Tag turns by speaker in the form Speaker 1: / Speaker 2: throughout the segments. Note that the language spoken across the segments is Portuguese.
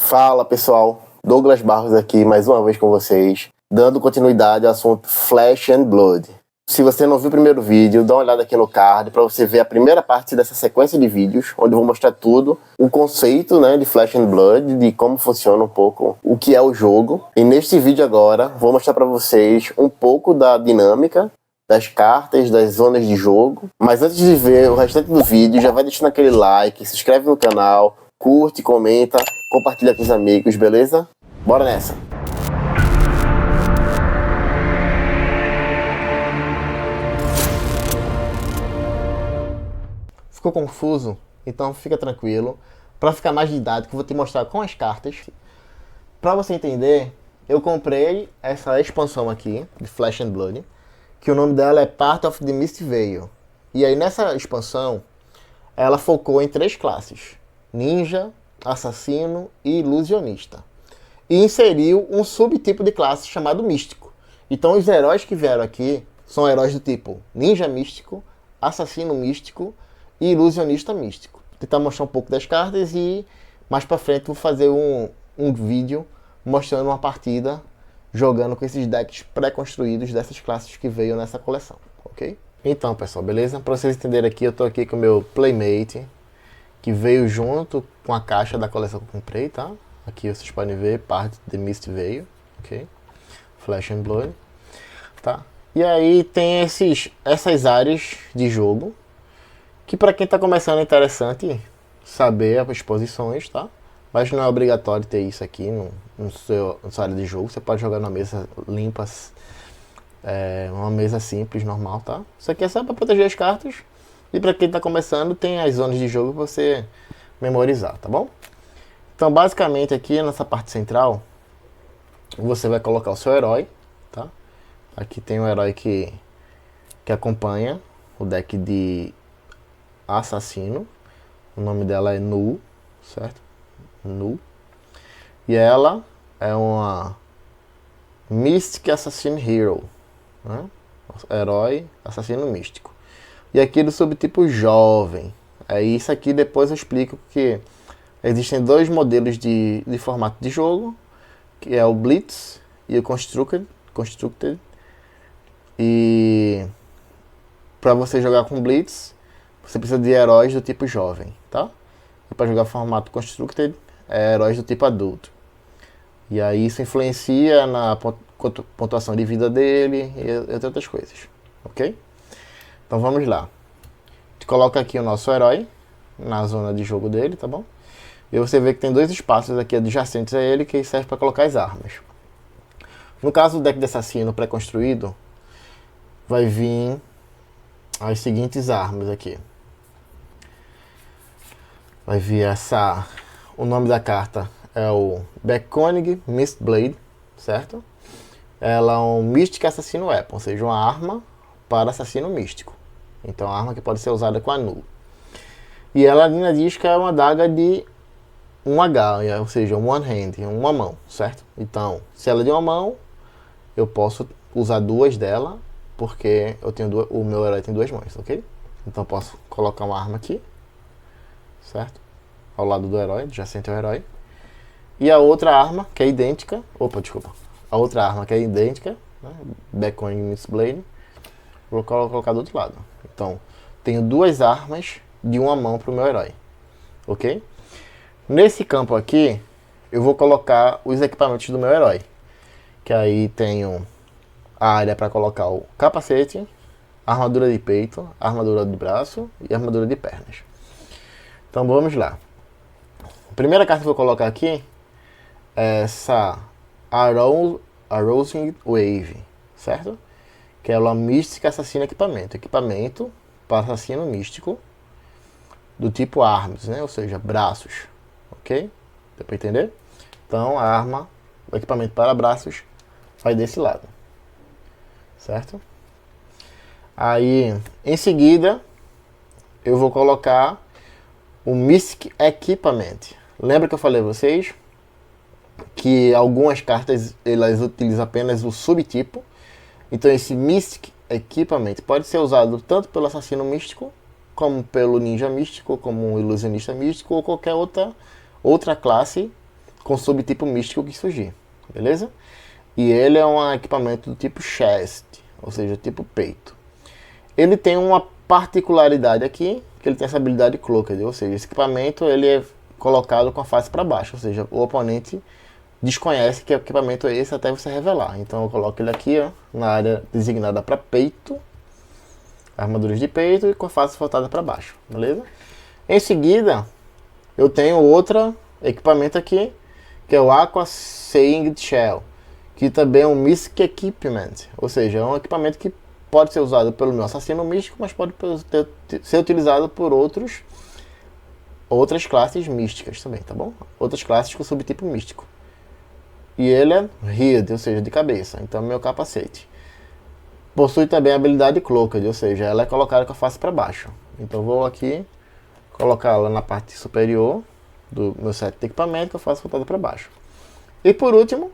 Speaker 1: Fala pessoal, Douglas Barros aqui mais uma vez com vocês, dando continuidade ao assunto Flesh and Blood. Se você não viu o primeiro vídeo, dá uma olhada aqui no card para você ver a primeira parte dessa sequência de vídeos, onde eu vou mostrar tudo, o conceito, de Flesh and Blood, de como funciona um pouco o que é o jogo. E neste vídeo agora, vou mostrar para vocês um pouco da dinâmica das cartas, das zonas de jogo. Mas antes de ver o restante do vídeo, já vai deixando aquele like, se inscreve no canal, curte, comenta, compartilha com os amigos, beleza? Bora nessa! Ficou confuso? Então fica tranquilo. Para ficar mais didático, eu vou te mostrar com as cartas. Para você entender, eu comprei essa expansão aqui, de Flesh and Blood, que o nome dela é Part of the Mistveil. E aí nessa expansão, ela focou em 3 classes: Ninja, Assassino e Ilusionista. E inseriu um subtipo de classe chamado Místico. Então os heróis que vieram aqui são heróis do tipo Ninja Místico, Assassino Místico e Ilusionista Místico. Vou tentar mostrar um pouco das cartas e mais pra frente vou fazer um vídeo mostrando uma partida jogando com esses decks pré-construídos dessas classes que veio nessa coleção, ok? Então pessoal, beleza? Pra vocês entenderem aqui, eu tô aqui com o meu Playmate, que veio junto com a caixa da coleção que eu comprei, tá? Aqui vocês podem ver, parte de Mistveil, ok? Flesh and Blood, tá? E aí tem essas áreas de jogo, que para quem está começando é interessante saber as posições, tá? Mas não é obrigatório ter isso aqui na sua área de jogo. Você pode jogar numa mesa limpa, uma mesa simples, normal, tá? Isso aqui é só para proteger as cartas. E para quem está começando, tem as zonas de jogo para você memorizar, tá bom? Então, basicamente aqui nessa parte central, você vai colocar o seu herói, tá? Aqui tem um herói que acompanha o deck de Assassino. O nome dela é Nu, certo? Nu. E ela é uma Mystic Assassin Hero, né? Herói assassino místico. E aqui do subtipo jovem. É isso aqui, depois eu explico que existem 2 modelos de formato de jogo, que é o Blitz e o Constructed. E para você jogar com Blitz, você precisa de heróis do tipo jovem, tá? E para jogar formato Constructed, é heróis do tipo adulto. E aí isso influencia na pontuação de vida dele e entre outras coisas, ok? Então vamos lá. A gente coloca aqui o nosso herói na zona de jogo dele, tá bom? E você vê que tem 2 espaços aqui adjacentes a ele que servem para colocar as armas. No caso do deck de assassino pré-construído, vai vir as seguintes armas aqui. Vai vir o nome da carta é o Beckonig Mistblade, certo? Ela é um Mystic Assassino Weapon, ou seja, uma arma para assassino místico. Então, a arma que pode ser usada com a Nu. E ela ainda diz que é uma adaga de 1H, ou seja, one hand, uma mão, certo? Então, se ela é de uma mão, eu posso usar 2 dela, porque eu tenho o meu herói tem 2 mãos, ok? Então, eu posso colocar uma arma aqui, certo? Ao lado do herói, adjacente ao herói. E a outra arma, que é idêntica, a outra arma que é idêntica, né? Beckonig Mistblade, vou colocar do outro lado. Então, tenho 2 armas de uma mão para o meu herói, ok? Nesse campo aqui, eu vou colocar os equipamentos do meu herói, que aí tenho a área para colocar o capacete, armadura de peito, armadura de braço e armadura de pernas. Então vamos lá. A primeira carta que eu vou colocar aqui é essa Arousing Wave, certo? Que é uma mística assassina equipamento. Equipamento para assassino místico do tipo arms, né? Ou seja, braços. Ok? Deu para entender? Então a arma, o equipamento para braços vai desse lado. Certo? Aí, em seguida, eu vou colocar o Mystic Equipment. Lembra que eu falei a vocês que algumas cartas elas utilizam apenas o subtipo. Então esse Mystic Equipment pode ser usado tanto pelo assassino místico, como pelo ninja místico, como um ilusionista místico, ou qualquer outra classe com subtipo místico que surgir, beleza? E ele é um equipamento do tipo chest, ou seja, tipo peito. Ele tem uma particularidade aqui, que ele tem essa habilidade cloaked, ou seja, esse equipamento ele é colocado com a face para baixo, ou seja, o oponente desconhece que equipamento é esse até você revelar. Então eu coloco ele aqui, ó, na área designada para peito, armaduras de peito e com a face voltada para baixo, beleza? Em seguida, eu tenho outro equipamento aqui, que é o Aqua Seeing Shell, que também é um Mystic Equipment, ou seja, é um equipamento que pode ser usado pelo meu assassino místico, mas pode ser utilizado por outras classes místicas também, tá bom? Outras classes com subtipo místico. E ele é head, ou seja, de cabeça, então meu capacete. Possui também a habilidade cloaked, ou seja, ela é colocada com a face para baixo. Então vou aqui colocá-la na parte superior do meu set de equipamento, que eu faço voltada para baixo. E por último,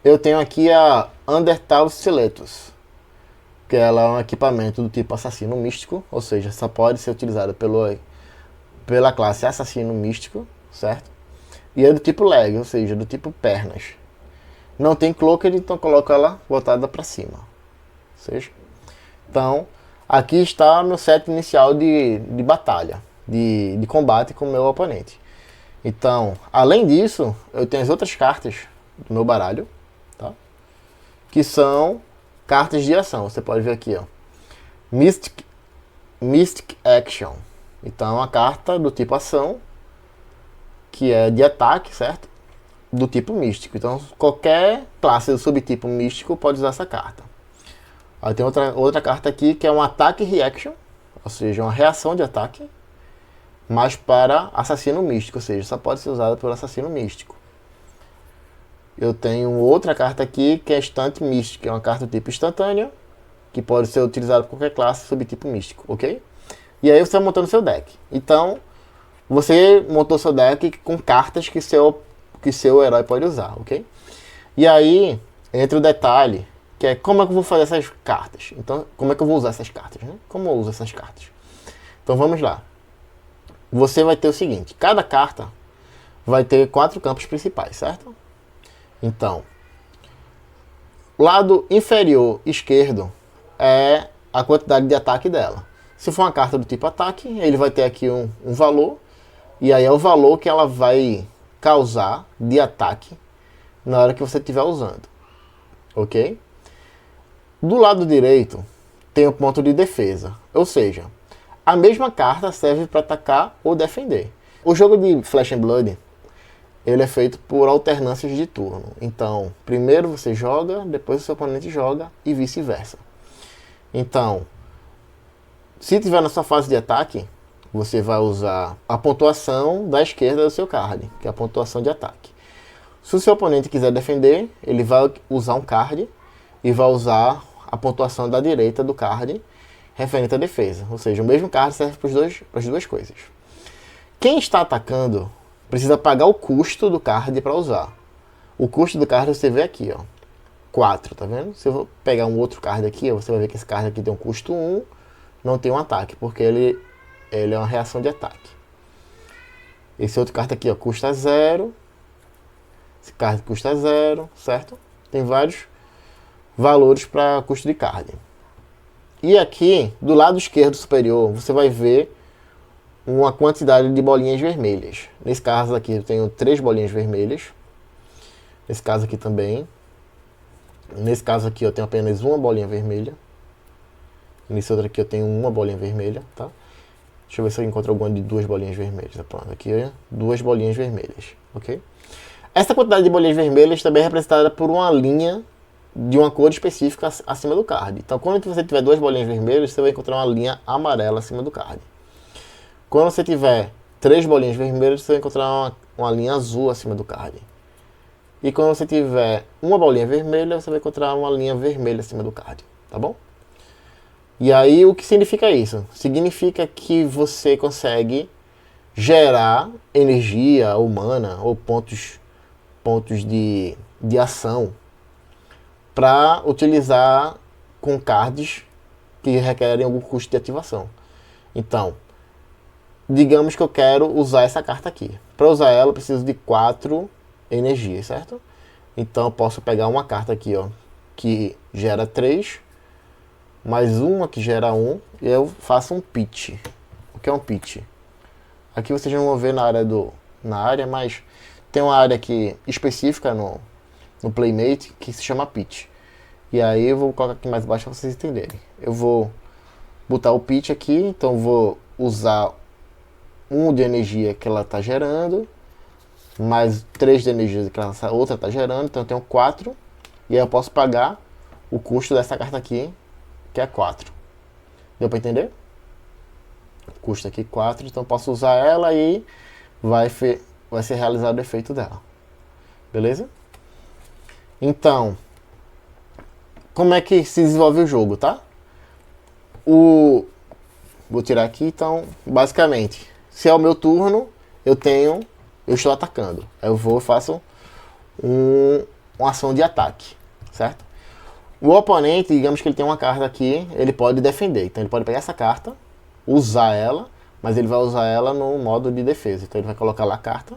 Speaker 1: eu tenho aqui a Undertale Stilettos, que ela é um equipamento do tipo assassino místico, ou seja, só pode ser utilizada pela classe assassino místico, certo? E é do tipo leg, ou seja, do tipo pernas. Não tem cloaked, então coloco ela voltada para cima. Ou seja, então, aqui está meu set inicial de batalha, de combate com o meu oponente. Então, além disso, eu tenho as outras cartas do meu baralho, tá? Que são cartas de ação. Você pode ver aqui, ó. Mystic Action. Então, é uma carta do tipo ação, que é de ataque, certo? Do tipo místico. Então, qualquer classe do subtipo místico pode usar essa carta. Aí tem outra carta aqui que é um ataque reaction, ou seja, uma reação de ataque, mas para assassino místico, ou seja, só pode ser usada por assassino místico. Eu tenho outra carta aqui que é Stunt Místico, que é uma carta do tipo instantânea, que pode ser utilizada por qualquer classe subtipo místico, ok? E aí você vai montando seu deck. Então, você montou seu deck com cartas que seu herói pode usar, ok? E aí, entra o detalhe, que é como é que eu vou fazer essas cartas. Então, como é que eu vou usar essas cartas, né? Como eu uso essas cartas? Então, vamos lá. Você vai ter o seguinte, cada carta vai ter 4 campos principais, certo? Então, lado inferior esquerdo é a quantidade de ataque dela. Se for uma carta do tipo ataque, ele vai ter aqui um valor, e aí é o valor que ela vai causar de ataque na hora que você estiver usando, ok? Do lado direito tem o ponto de defesa, ou seja, a mesma carta serve para atacar ou defender. O jogo de Flesh and Blood, ele é feito por alternâncias de turno. Então, primeiro você joga, depois o seu oponente joga e vice-versa. Então, se tiver na sua fase de ataque, você vai usar a pontuação da esquerda do seu card, que é a pontuação de ataque. Se o seu oponente quiser defender, ele vai usar um card e vai usar a pontuação da direita do card referente à defesa. Ou seja, o mesmo card serve para as duas coisas. Quem está atacando precisa pagar o custo do card para usar. O custo do card você vê aqui, ó, 4, tá vendo? Se eu vou pegar um outro card aqui, você vai ver que esse card aqui tem um custo 1, não tem um ataque, porque ele é uma reação de ataque. Esse outro card aqui, ó, custa 0. Esse card custa 0, certo? Tem vários valores para custo de card. E aqui, do lado esquerdo superior, você vai ver uma quantidade de bolinhas vermelhas. Nesse caso aqui eu tenho 3 bolinhas vermelhas. Nesse caso aqui também. Nesse caso aqui eu tenho apenas uma bolinha vermelha. Nesse outro aqui eu tenho uma bolinha vermelha, tá? Deixa eu ver se eu encontro alguma de 2 bolinhas vermelhas. Pronto, aqui 2 bolinhas vermelhas, ok? Essa quantidade de bolinhas vermelhas também é representada por uma linha de uma cor específica acima do card. Então, quando você tiver 2 bolinhas vermelhas, você vai encontrar uma linha amarela acima do card. Quando você tiver 3 bolinhas vermelhas, você vai encontrar uma linha azul acima do card. E quando você tiver uma bolinha vermelha, você vai encontrar uma linha vermelha acima do card, tá bom? E aí, o que significa isso? Significa que você consegue gerar energia humana ou pontos de ação para utilizar com cards que requerem algum custo de ativação. Então, digamos que eu quero usar essa carta aqui. Para usar ela, eu preciso de 4 energias, certo? Então eu posso pegar uma carta aqui, ó, que gera 3, mais uma que gera 1, e eu faço um pitch. O que é um pitch? Aqui vocês não vão ver na área, mas tem uma área aqui específica no Playmate que se chama pitch. E aí eu vou colocar aqui mais baixo para vocês entenderem. Eu vou botar o pitch aqui, então vou usar 1 de energia que ela está gerando, mais 3 de energia que essa outra está gerando, então eu tenho 4, e aí eu posso pagar o custo dessa carta aqui, que é 4. Deu para entender? Custa aqui 4, então eu posso usar ela e vai ser realizado o efeito dela. Beleza? Então, como é que se desenvolve o jogo, tá? Vou tirar aqui, então, basicamente, se é o meu turno, eu estou atacando. Aí eu vou e faço uma ação de ataque, certo? O oponente, digamos que ele tem uma carta aqui, ele pode defender. Então ele pode pegar essa carta, usar ela, mas ele vai usar ela no modo de defesa. Então ele vai colocar lá a carta,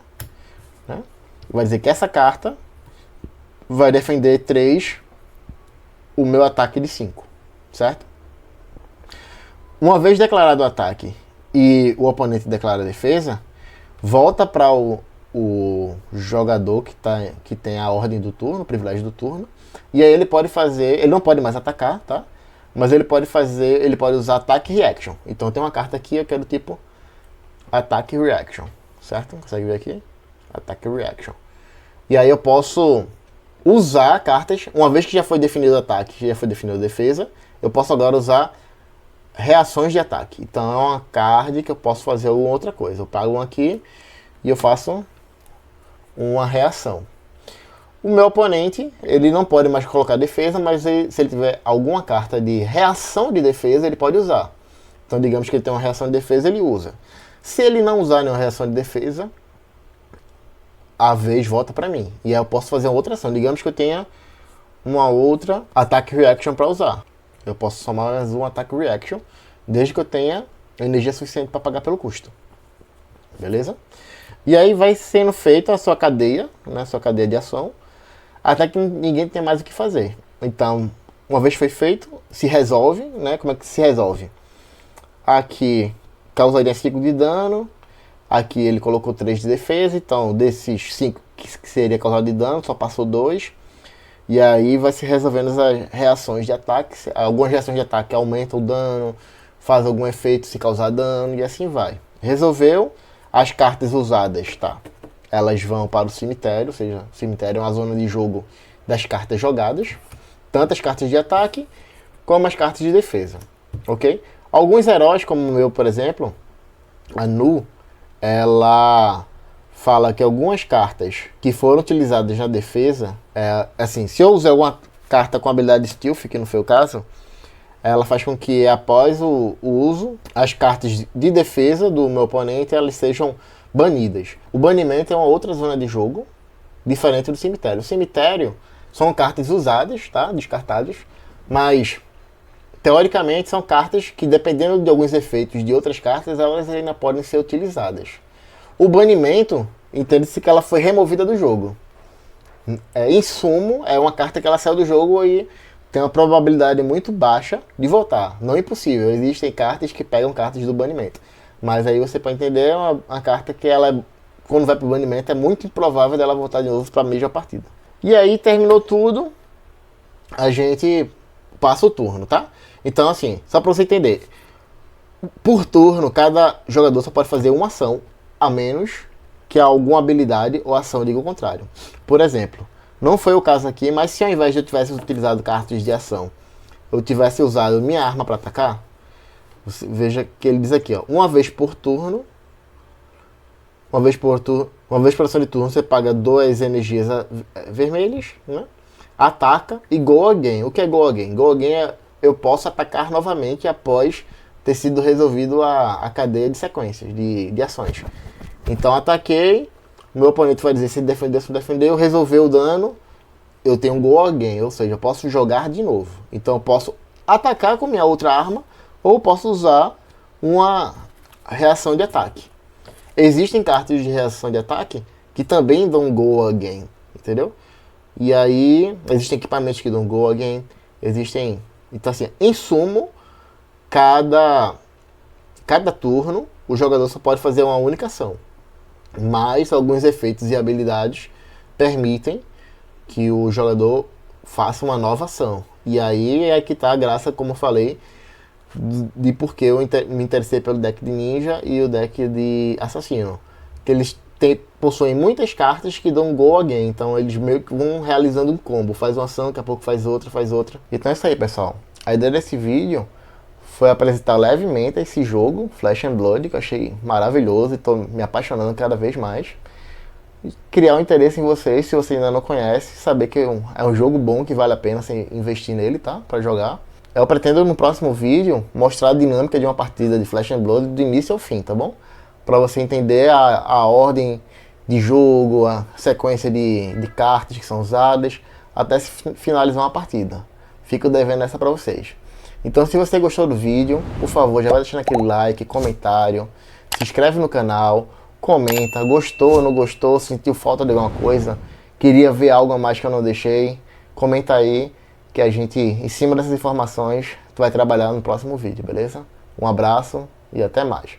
Speaker 1: né? Vai dizer que essa carta vai defender 3 o meu ataque de 5, certo? Uma vez declarado o ataque e o oponente declara a defesa, volta para o jogador que tem a ordem do turno, o privilégio do turno, e aí ele pode fazer, ele não pode mais atacar, tá? Mas ele pode usar ataque e reaction. Então tem uma carta aqui, eu quero tipo ataque e reaction, certo? Consegue ver aqui? Ataque e reaction. E aí eu posso usar cartas, uma vez que já foi definido o ataque, já foi definido a defesa, eu posso agora usar reações de ataque. Então é uma card que eu posso fazer alguma outra coisa. Eu pago um aqui e eu faço uma reação. O meu oponente, ele não pode mais colocar defesa, mas se ele tiver alguma carta de reação de defesa, ele pode usar. Então digamos que ele tem uma reação de defesa, ele usa. Se ele não usar nenhuma reação de defesa, a vez volta para mim. E aí eu posso fazer uma outra ação. Digamos que eu tenha uma outra ataque reaction para usar. Eu posso somar mais um ataque reaction, desde que eu tenha energia suficiente para pagar pelo custo. Beleza? E aí vai sendo feita a sua cadeia, né, sua cadeia de ação, até que ninguém tem mais o que fazer. Então, uma vez foi feito, se resolve, né? Como é que se resolve? Aqui causaria 5 de dano, aqui ele colocou 3 de defesa, então desses 5 que seria causado de dano, só passou 2. E aí vai se resolvendo as reações de ataque. Algumas reações de ataque aumentam o dano, faz algum efeito se causar dano e assim vai. Resolveu, as cartas usadas, tá? Elas vão para o cemitério, ou seja, o cemitério é uma zona de jogo das cartas jogadas. Tanto as cartas de ataque, como as cartas de defesa, ok? Alguns heróis, como o meu, por exemplo, a Nu, ela fala que algumas cartas que foram utilizadas na defesa, assim, se eu usar alguma carta com habilidade Stealth, que não foi o caso, ela faz com que após o uso, as cartas de defesa do meu oponente, elas sejam banidas. O banimento é uma outra zona de jogo, diferente do cemitério. O cemitério são cartas usadas, tá? Descartadas, mas teoricamente são cartas que, dependendo de alguns efeitos de outras cartas, elas ainda podem ser utilizadas. O banimento, entende-se que ela foi removida do jogo. Em sumo, é uma carta que ela saiu do jogo e tem uma probabilidade muito baixa de voltar. Não é impossível, existem cartas que pegam cartas do banimento. Mas aí você pode entender, é uma carta que ela, quando vai para o banimento, é muito improvável dela voltar de novo para a mesma partida. E aí terminou tudo, a gente passa o turno, tá? Então assim, só para você entender, por turno, cada jogador só pode fazer uma ação, a menos que alguma habilidade ou ação diga o contrário. Por exemplo, não foi o caso aqui, mas se ao invés de eu tivesse utilizado cartas de ação, eu tivesse usado minha arma para atacar, você veja que ele diz aqui, ó, uma vez por ação de turno, você paga 2 energias vermelhas, né? Ataca e go again. O que é go again? Go again é eu posso atacar novamente após ter sido resolvido a cadeia de sequências, de ações. Então ataquei, meu oponente vai dizer se defendeu, resolveu o dano, eu tenho um go again, ou seja, eu posso jogar de novo. Então eu posso atacar com minha outra arma, ou posso usar uma reação de ataque. existem cartas de reação de ataque que também dão go again, entendeu? E aí, existem equipamentos que dão go again, existem... Então assim, em sumo, cada turno, o jogador só pode fazer uma única ação. Mas alguns efeitos e habilidades permitem que o jogador faça uma nova ação. E aí é que tá a graça, como eu falei, de porque eu me interessei pelo deck de ninja e o deck de assassino. Que eles possuem muitas cartas que dão go again, então eles meio que vão realizando um combo. Faz uma ação, daqui a pouco faz outra, faz outra. Então é isso aí, pessoal. A ideia desse vídeo foi apresentar levemente esse jogo, Flesh and Blood, que eu achei maravilhoso e tô me apaixonando cada vez mais. E criar um interesse em vocês, se você ainda não conhece, saber que é um jogo bom, que vale a pena você investir nele, tá? Pra jogar. Eu pretendo no próximo vídeo mostrar a dinâmica de uma partida de Flesh and Blood do início ao fim, tá bom? Pra você entender a ordem de jogo, a sequência de cartas que são usadas, até se finalizar uma partida. Fico devendo essa pra vocês. Então, se você gostou do vídeo, por favor, já vai deixando aquele like, comentário, se inscreve no canal, comenta, gostou, não gostou, sentiu falta de alguma coisa, queria ver algo a mais que eu não deixei, comenta aí, que a gente, em cima dessas informações, tu vai trabalhar no próximo vídeo, beleza? Um abraço e até mais.